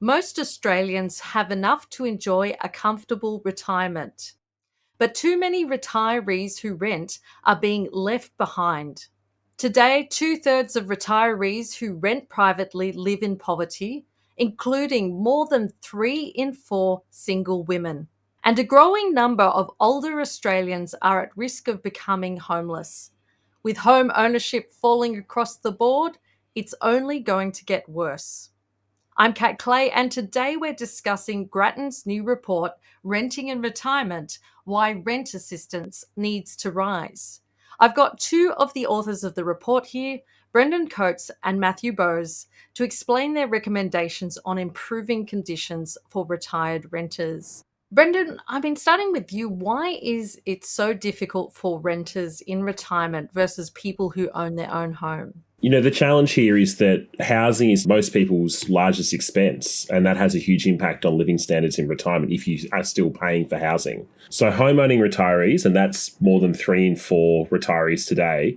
Most Australians have enough to enjoy a comfortable retirement, but too many retirees who rent are being left behind. Today, two-thirds of retirees who rent privately live in poverty, including more than 3 in 4 single women. And a growing number of older Australians are at risk of becoming homeless. With home ownership falling across the board, it's only going to get worse. I'm Kat Clay, and today we're discussing Grattan's new report, Renting in Retirement, Why Rent Assistance Needs to Rise. I've got two of the authors of the report here, Brendan Coates and Matthew Bowes, to explain their recommendations on improving conditions for retired renters. Brendan, I've been starting with you. Why is it so difficult for renters in retirement versus people who own their own home? The challenge here is that housing is most people's largest expense, and that has a huge impact on living standards in retirement if you are still paying for housing. So, home owning retirees, and that's more than 3 in 4 retirees today,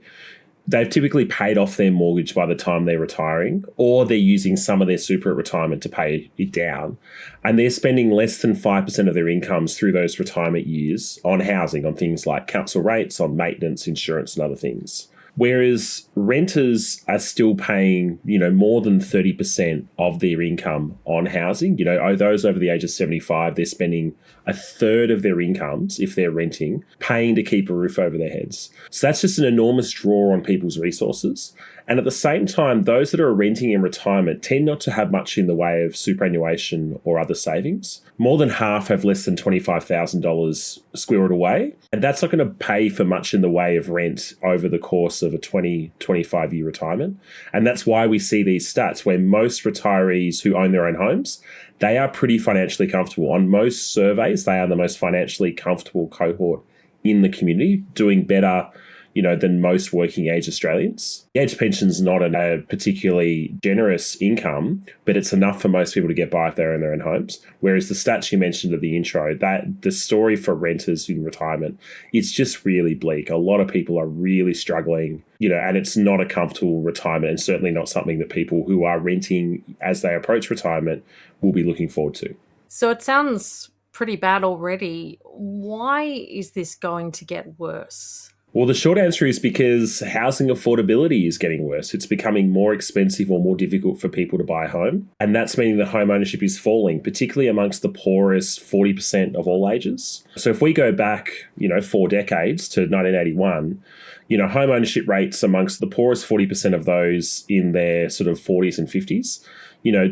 they've typically paid off their mortgage by the time they're retiring, or they're using some of their super at retirement to pay it down. And they're spending less than 5% of their incomes through those retirement years on housing, on things like council rates, on maintenance, insurance, and other things. Whereas renters are still paying, more than 30% of their income on housing. Those over the age of 75, they're spending a third of their incomes, if they're renting, paying to keep a roof over their heads. So that's just an enormous draw on people's resources. And at the same time, those that are renting in retirement tend not to have much in the way of superannuation or other savings. More than half have less than $25,000 squirreled away. And that's not going to pay for much in the way of rent over the course of a 25-year retirement. And that's why we see these stats where most retirees who own their own homes, they are pretty financially comfortable. On most surveys, they are the most financially comfortable cohort in the community, doing better than most working age Australians. The age pension's not a particularly generous income, but it's enough for most people to get by if they own their own homes. Whereas the stats you mentioned at the intro, that the story for renters in retirement, it's just really bleak. A lot of people are really struggling, and it's not a comfortable retirement, and certainly not something that people who are renting as they approach retirement will be looking forward to. So it sounds pretty bad already. Why is this going to get worse? Well, the short answer is because housing affordability is getting worse. It's becoming more expensive or more difficult for people to buy a home. And that's meaning that home ownership is falling, particularly amongst the poorest 40% of all ages. So if we go back, 4 decades to 1981, home ownership rates amongst the poorest 40% of those in their sort of 40s and 50s,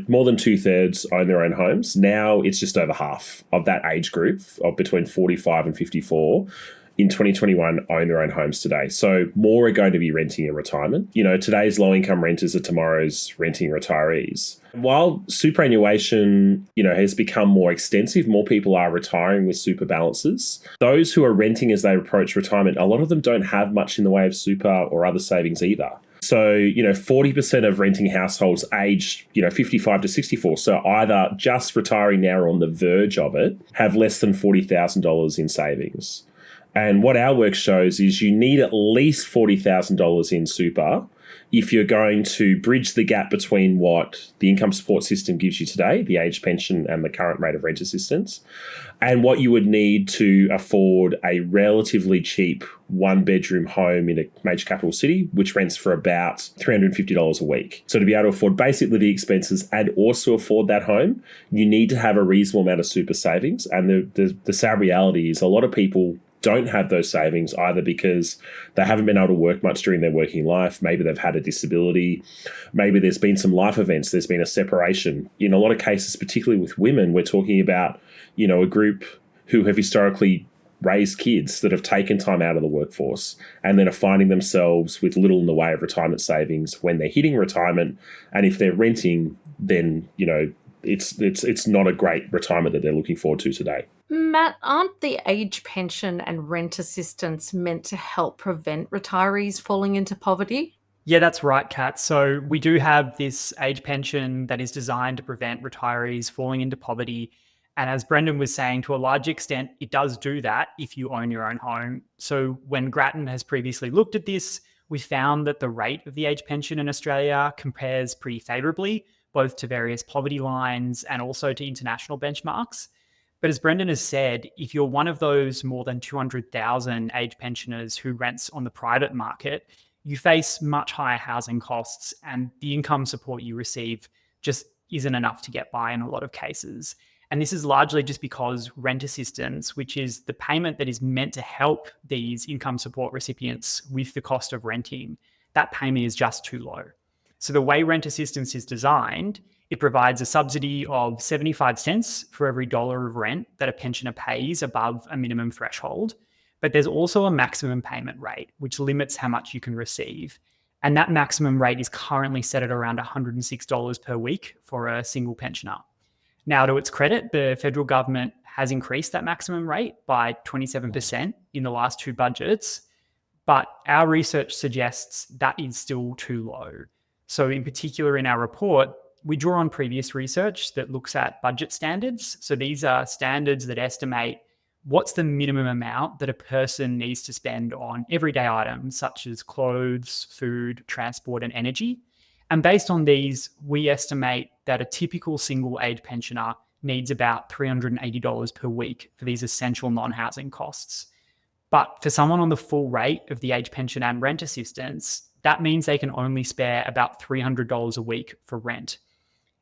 more than 2/3 own their own homes. Now it's just over half of that age group of between 45 and 54 in 2021 own their own homes today. So more are going to be renting in retirement. Today's low-income renters are tomorrow's renting retirees. While superannuation, has become more extensive, more people are retiring with super balances. Those who are renting as they approach retirement, a lot of them don't have much in the way of super or other savings either. So, 40% of renting households aged, 55 to 64, so either just retiring now or on the verge of it, have less than $40,000 in savings. And what our work shows is you need at least $40,000 in super if you're going to bridge the gap between what the income support system gives you today, the age pension and the current rate of rent assistance, and what you would need to afford a relatively cheap one-bedroom home in a major capital city, which rents for about $350 a week. So to be able to afford basic living expenses and also afford that home, you need to have a reasonable amount of super savings. And the sad reality is a lot of people don't have those savings either because they haven't been able to work much during their working life. Maybe they've had a disability. Maybe there's been some life events. There's been a separation. In a lot of cases, particularly with women, we're talking about, a group who have historically raised kids that have taken time out of the workforce and then are finding themselves with little in the way of retirement savings when they're hitting retirement. And if they're renting, then, it's not a great retirement that they're looking forward to today. Matt, aren't the age pension and rent assistance meant to help prevent retirees falling into poverty? Yeah, that's right, Kat. So we do have this age pension that is designed to prevent retirees falling into poverty. And as Brendan was saying, to a large extent, it does do that if you own your own home. So when Grattan has previously looked at this, we found that the rate of the age pension in Australia compares pretty favourably, both to various poverty lines and also to international benchmarks. But as Brendan has said, if you're one of those more than 200,000 age pensioners who rents on the private market, you face much higher housing costs, and the income support you receive just isn't enough to get by in a lot of cases. And this is largely just because rent assistance, which is the payment that is meant to help these income support recipients with the cost of renting, that payment is just too low. So the way rent assistance is designed, it provides a subsidy of 75 cents for every dollar of rent that a pensioner pays above a minimum threshold. But there's also a maximum payment rate, which limits how much you can receive. And that maximum rate is currently set at around $106 per week for a single pensioner. Now, to its credit, the federal government has increased that maximum rate by 27% in the last two budgets, but our research suggests that is still too low. So in particular, in our report, we draw on previous research that looks at budget standards. So these are standards that estimate what's the minimum amount that a person needs to spend on everyday items such as clothes, food, transport, and energy. And based on these, we estimate that a typical single-age pensioner needs about $380 per week for these essential non-housing costs. But for someone on the full rate of the age pension and rent assistance, that means they can only spare about $300 a week for rent.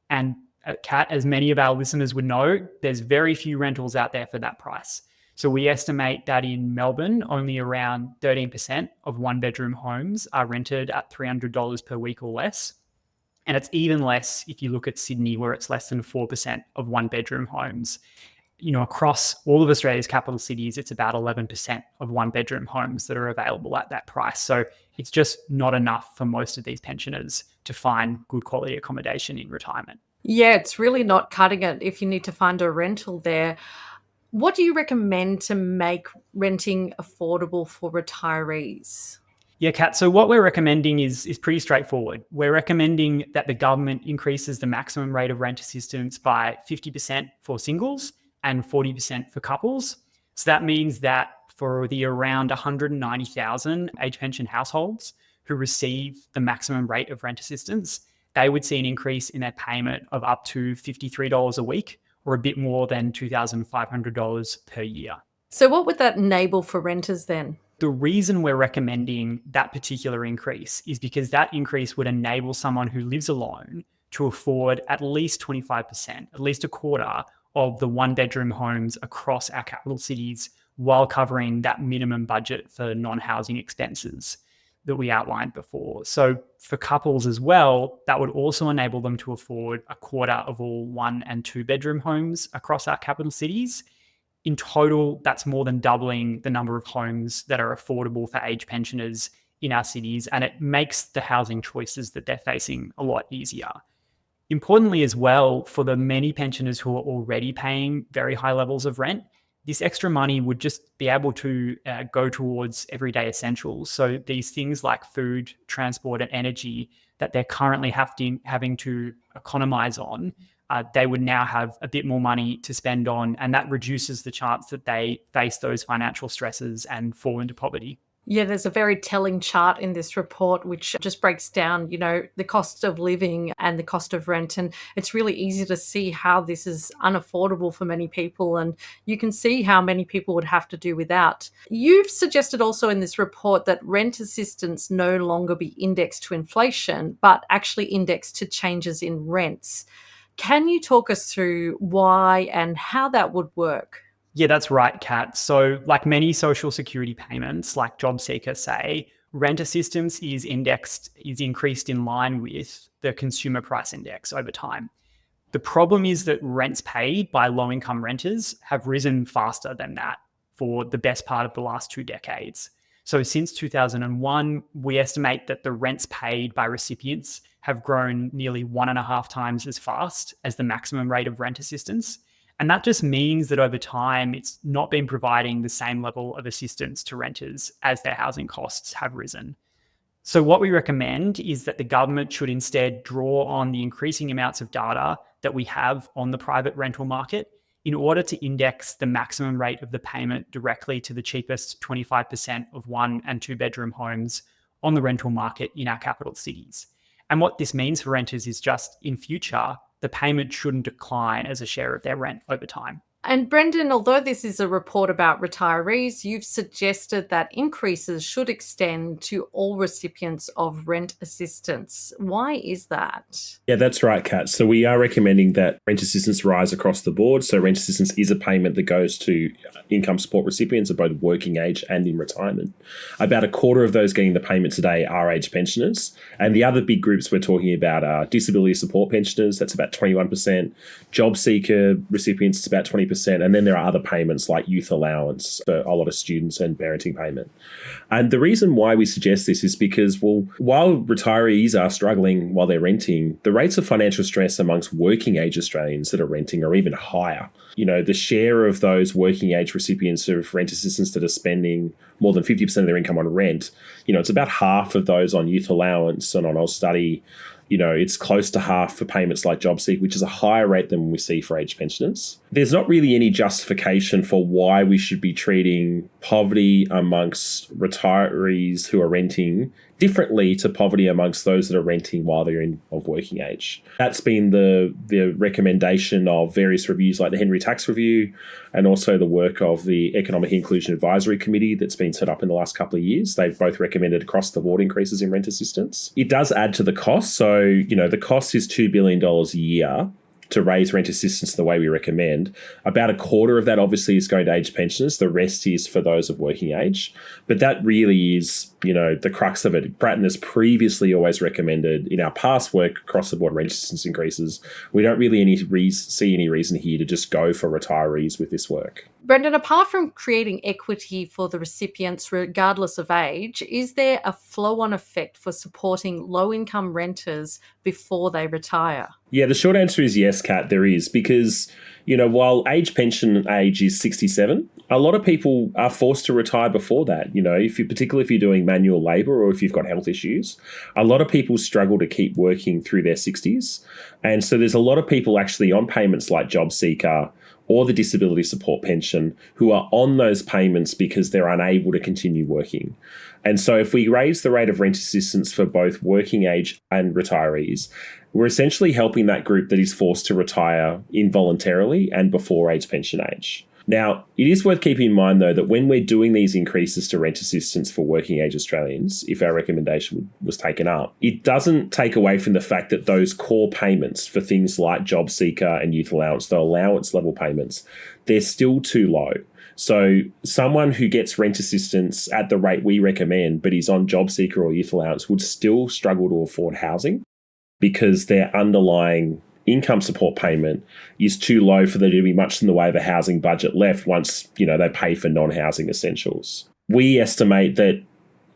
And Kat, as many of our listeners would know, there's very few rentals out there for that price. So we estimate that in Melbourne, only around 13% of one-bedroom homes are rented at $300 per week or less. And it's even less if you look at Sydney, where it's less than 4% of one-bedroom homes. Across all of Australia's capital cities, it's about 11% of one-bedroom homes that are available at that price. So it's just not enough for most of these pensioners to find good quality accommodation in retirement. Yeah, it's really not cutting it if you need to find a rental there. What do you recommend to make renting affordable for retirees? Yeah, Kat. So what we're recommending is pretty straightforward. We're recommending that the government increases the maximum rate of rent assistance by 50% for singles and 40% for couples. So that means that for the around 190,000 age pension households who receive the maximum rate of rent assistance, they would see an increase in their payment of up to $53 a week, or a bit more than $2,500 per year. So what would that enable for renters then? The reason we're recommending that particular increase is because that increase would enable someone who lives alone to afford at least 25%, at least a quarter of the one-bedroom homes across our capital cities, while covering that minimum budget for non-housing expenses that we outlined before. So for couples as well, that would also enable them to afford a quarter of all one and two bedroom homes across our capital cities. In total, that's more than doubling the number of homes that are affordable for age pensioners in our cities, and it makes the housing choices that they're facing a lot easier. Importantly as well, for the many pensioners who are already paying very high levels of rent, this extra money would just be able to go towards everyday essentials. So these things like food, transport, and energy that they're currently having to economize on, they would now have a bit more money to spend on, and that reduces the chance that they face those financial stresses and fall into poverty. Yeah, there's a very telling chart in this report which just breaks down, the cost of living and the cost of rent. And it's really easy to see how this is unaffordable for many people. And you can see how many people would have to do without. You've suggested also in this report that rent assistance no longer be indexed to inflation, but actually indexed to changes in rents. Can you talk us through why and how that would work? Yeah, that's right, Kat. So like many social security payments, like JobSeeker say, rent assistance is increased in line with the consumer price index over time. The problem is that rents paid by low-income renters have risen faster than that for the best part of the last 2 decades. So since 2001, we estimate that the rents paid by recipients have grown nearly 1.5 times as fast as the maximum rate of rent assistance. And that just means that over time, it's not been providing the same level of assistance to renters as their housing costs have risen. So what we recommend is that the government should instead draw on the increasing amounts of data that we have on the private rental market in order to index the maximum rate of the payment directly to the cheapest 25% of one and two bedroom homes on the rental market in our capital cities. And what this means for renters is just in future, the payment shouldn't decline as a share of their rent over time. And Brendan, although this is a report about retirees, you've suggested that increases should extend to all recipients of rent assistance. Why is that? Yeah, that's right, Kat. So we are recommending that rent assistance rise across the board. So rent assistance is a payment that goes to income support recipients of both working age and in retirement. About a quarter of those getting the payment today are age pensioners. And the other big groups we're talking about are disability support pensioners, that's about 21%, job seeker recipients, it's about 20%. And then there are other payments like youth allowance for a lot of students and parenting payment. And the reason why we suggest this is because, well, while retirees are struggling while they're renting, the rates of financial stress amongst working age Australians that are renting are even higher. You know, the share of those working age recipients of rent assistance that are spending more than 50% of their income on rent, you know, it's about half of those on youth allowance and on Austudy. You know, it's close to half for payments like JobSeek, which is a higher rate than we see for age pensioners. There's not really any justification for why we should be treating poverty amongst retirees who are renting differently to poverty amongst those that are renting while they're of working age. That's been the recommendation of various reviews like the Henry Tax Review and also the work of the Economic Inclusion Advisory Committee that's been set up in the last couple of years. They've both recommended across the board increases in rent assistance. It does add to the cost. So, you know, the cost is $2 billion a year to raise rent assistance the way we recommend. About a quarter of that obviously is going to age pensioners. The rest is for those of working age. But that really is, you know, the crux of it. Grattan has previously always recommended in our past work across the board rent assistance increases. We don't really see any reason here to just go for retirees with this work. Brendan, apart from creating equity for the recipients regardless of age, is there a flow-on effect for supporting low-income renters before they retire? Yeah, the short answer is yes, Kat, there is. Because, you know, while pension age is 67, a lot of people are forced to retire before that. You know, particularly if you're doing manual labour or if you've got health issues, a lot of people struggle to keep working through their 60s. And so there's a lot of people actually on payments like JobSeeker or the disability support pension who are on those payments because they're unable to continue working. And so if we raise the rate of rent assistance for both working age and retirees, we're essentially helping that group that is forced to retire involuntarily and before age pension age. Now, it is worth keeping in mind, though, that when we're doing these increases to rent assistance for working age Australians, if our recommendation was taken up, it doesn't take away from the fact that those core payments for things like JobSeeker and youth allowance, the allowance level payments, they're still too low. So someone who gets rent assistance at the rate we recommend but is on JobSeeker or youth allowance would still struggle to afford housing because their underlying income support payment is too low for there to be much in the way of a housing budget left once, you know, they pay for non-housing essentials. We estimate that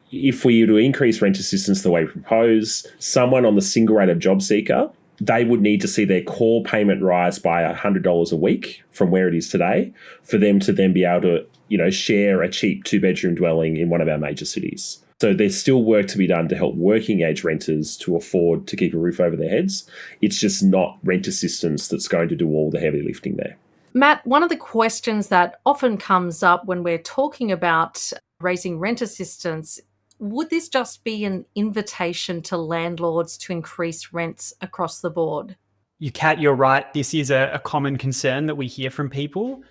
if we were to increase rent assistance the way we propose, someone on the single rate of JobSeeker, they would need to see their core payment rise by $100 a week from where it is today for them to then be able to, you know, share a cheap 2-bedroom dwelling in one of our major cities. So there's still work to be done to help working age renters to afford to keep a roof over their heads. It's just not rent assistance that's going to do all the heavy lifting there. Matt, one of the questions that often comes up when we're talking about raising rent assistance, would this just be an invitation to landlords to increase rents across the board? Kat, you're right. This is a common concern that we hear from people.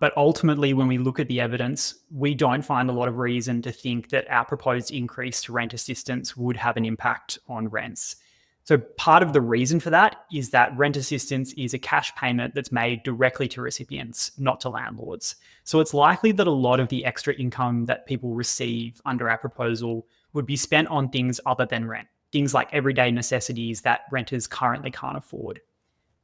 But ultimately, when we look at the evidence, we don't find a lot of reason to think that our proposed increase to rent assistance would have an impact on rents. So part of the reason for that is that rent assistance is a cash payment that's made directly to recipients, not to landlords. So it's likely that a lot of the extra income that people receive under our proposal would be spent on things other than rent, things like everyday necessities that renters currently can't afford.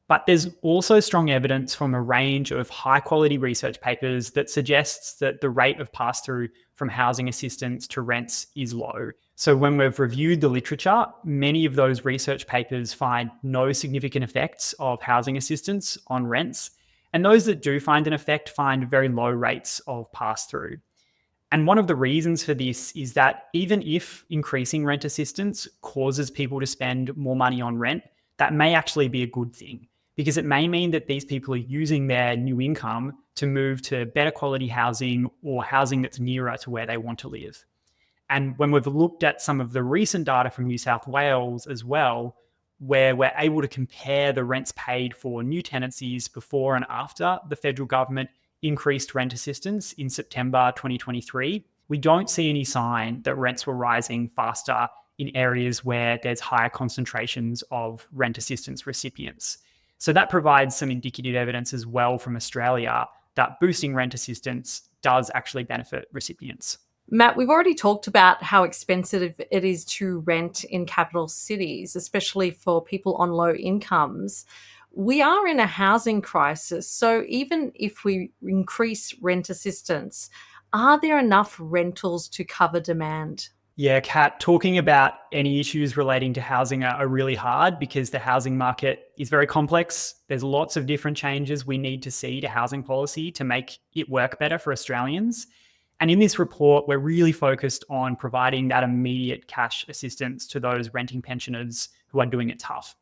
But there's also strong evidence from a range of high quality research papers that suggests that the rate of pass through from housing assistance to rents is low. So when we've reviewed the literature, many of those research papers find no significant effects of housing assistance on rents. And those that do find an effect find very low rates of pass through. And one of the reasons for this is that even if increasing rent assistance causes people to spend more money on rent, that may actually be a good thing, because it may mean that these people are using their new income to move to better quality housing or housing that's nearer to where they want to live. And when we've looked at some of the recent data from New South Wales as well, where we're able to compare the rents paid for new tenancies before and after the federal government increased rent assistance in September 2023, we don't see any sign that rents were rising faster in areas where there's higher concentrations of rent assistance recipients. So that provides some indicative evidence as well from Australia that boosting rent assistance does actually benefit recipients. Matt, we've already talked about how expensive it is to rent in capital cities, especially for people on low incomes. We are in a housing crisis, so even if we increase rent assistance, are there enough rentals to cover demand? Yeah, Kat, talking about any issues relating to housing are really hard because the housing market is very complex. There's lots of different changes we need to see to housing policy to make it work better for Australians. And in this report, we're really focused on providing that immediate cash assistance to those renting pensioners who are doing it tough.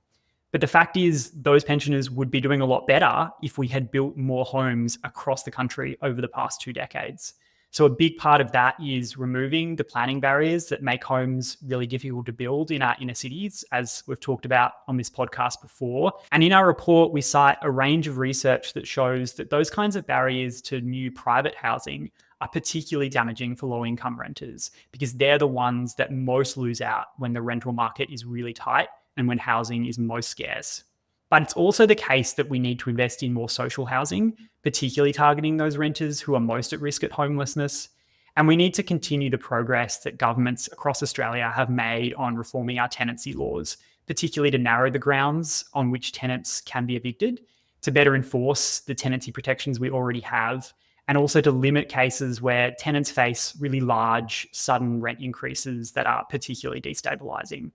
But the fact is, those pensioners would be doing a lot better if we had built more homes across the country over the past 2 decades. So a big part of that is removing the planning barriers that make homes really difficult to build in our inner cities, as we've talked about on this podcast before. And in our report, we cite a range of research that shows that those kinds of barriers to new private housing are particularly damaging for low-income renters because they're the ones that most lose out when the rental market is really tight and when housing is most scarce. But it's also the case that we need to invest in more social housing, particularly targeting those renters who are most at risk at homelessness. And we need to continue the progress that governments across Australia have made on reforming our tenancy laws, particularly to narrow the grounds on which tenants can be evicted, to better enforce the tenancy protections we already have, and also to limit cases where tenants face really large, sudden rent increases that are particularly destabilising.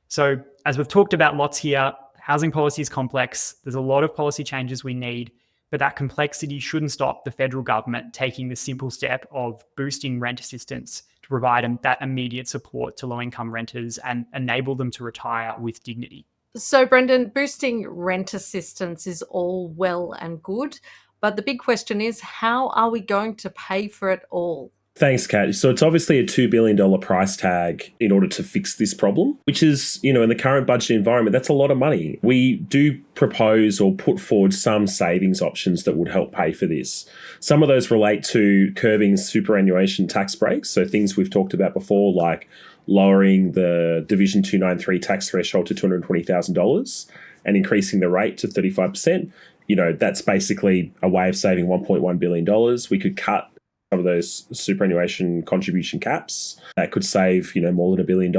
So, as we've talked about lots here, housing policy is complex. There's a lot of policy changes we need, but that complexity shouldn't stop the federal government taking the simple step of boosting rent assistance to provide that immediate support to low-income renters and enable them to retire with dignity. So, Brendan, boosting rent assistance is all well and good, but the big question is, how are we going to pay for it all? Thanks, Kat. So it's obviously a $2 billion price tag in order to fix this problem, which is, in the current budget environment, that's a lot of money. We do propose or put forward some savings options that would help pay for this. Some of those relate to curbing superannuation tax breaks, so things we've talked about before, like lowering the Division 293 tax threshold to $220,000 and increasing the rate to 35%. That's basically a way of saving $1.1 billion. We could cut some of those superannuation contribution caps. That could save, more than $1 billion.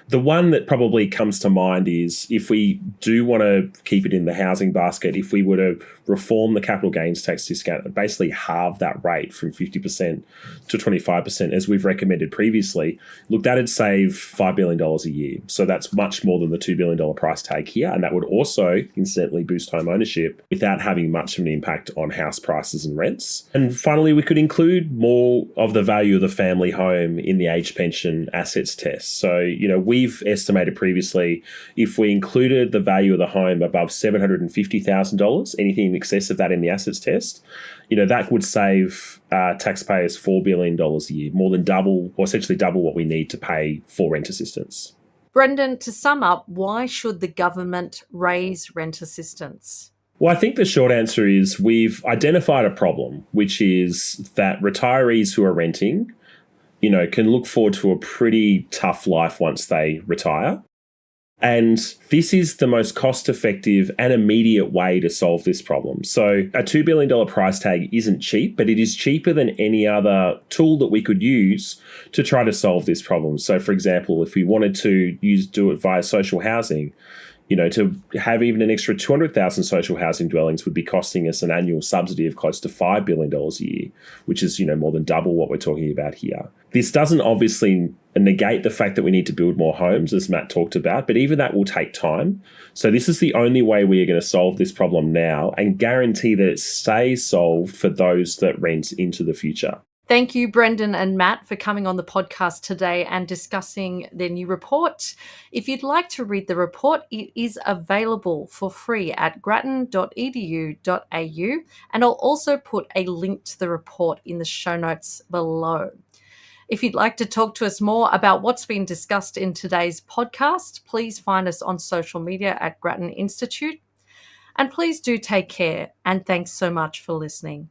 The one that probably comes to mind is if we do want to keep it in the housing basket, if we were to reform the capital gains tax discount and basically halve that rate from 50% to 25%, as we've recommended previously, look, that'd save $5 billion a year. So that's much more than the $2 billion price tag here. And that would also incidentally boost home ownership without having much of an impact on house prices and rents. And finally, we could include more of the value of the family home in the age pension assets test. So, we've estimated previously if we included the value of the home above $750,000, anything in excess of that in the assets test, that would save taxpayers $4 billion a year, more than double, or essentially double what we need to pay for rent assistance. Brendan, to sum up, why should the government raise rent assistance? Well, I think the short answer is we've identified a problem, which is that retirees who are renting can look forward to a pretty tough life once they retire. And this is the most cost-effective and immediate way to solve this problem. So a $2 billion price tag isn't cheap, but it is cheaper than any other tool that we could use to try to solve this problem. So, for example, if we wanted to do it via social housing, to have even an extra 200,000 social housing dwellings would be costing us an annual subsidy of close to $5 billion a year, which is, more than double what we're talking about here. This doesn't obviously negate the fact that we need to build more homes, as Matt talked about, but even that will take time. So this is the only way we are going to solve this problem now and guarantee that it stays solved for those that rent into the future. Thank you, Brendan and Matt, for coming on the podcast today and discussing their new report. If you'd like to read the report, it is available for free at grattan.edu.au, and I'll also put a link to the report in the show notes below. If you'd like to talk to us more about what's been discussed in today's podcast, please find us on social media at Grattan Institute. And please do take care, and thanks so much for listening.